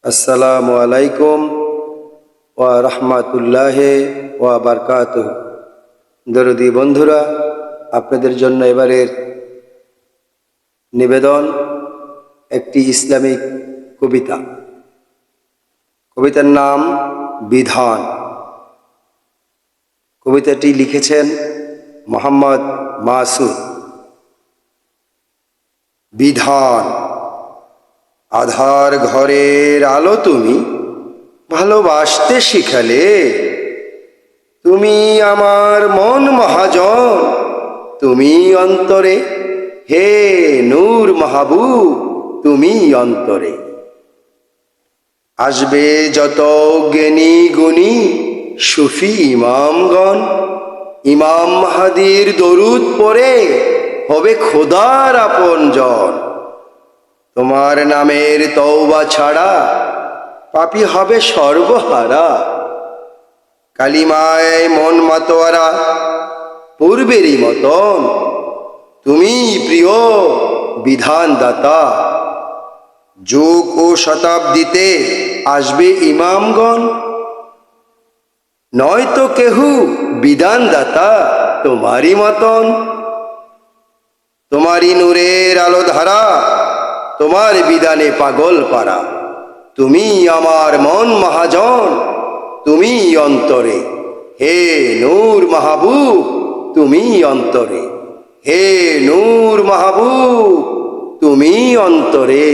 আসসালামু আলাইকুম ওয়া রাহমাতুল্লাহি ওয়া বারাকাতুহু। দরদি বন্ধুরা, আপনাদের জন্য এবারের নিবেদন একটি ইসলামিক কবিতা। কবিতার নাম বিধান। কবিতাটি লিখেছেন মোহাম্মদ মাসুদ। বিধান। আধার ঘরের আলো তুমি ভালোবাসতে শিখালে, তুমি আমার মন মহাজন, তুমি অন্তরে, হে নূর মাহবুব তুমি অন্তরে। আসবে যত জ্ঞানী গুণী সুফি ইমামগণ, ইমাম মাহাদির দরুদ পড়ে হবে খোদার আপনজন। তোমার নামের তওবা ছাড়া পাপী হবে সর্বহারা। কালিমায় মন মাতোয়ারা পূর্বেরই মতন, তুমি প্রিয় বিধানদাতা। যুগ ও শতাব্দীতে আসবে ইমামগণ, নয়তো কেহু বিধানদাতা তোমারই মতন। তোমারই নূরের আলো ধারা, তোমার বিধানে পাগল পারা। তুমি আমার মন মহাজন, তুমি অন্তরে, হে নূর মাহবুব তুমি অন্তরে, হে নূর মাহবুব তুমি অন্তরে।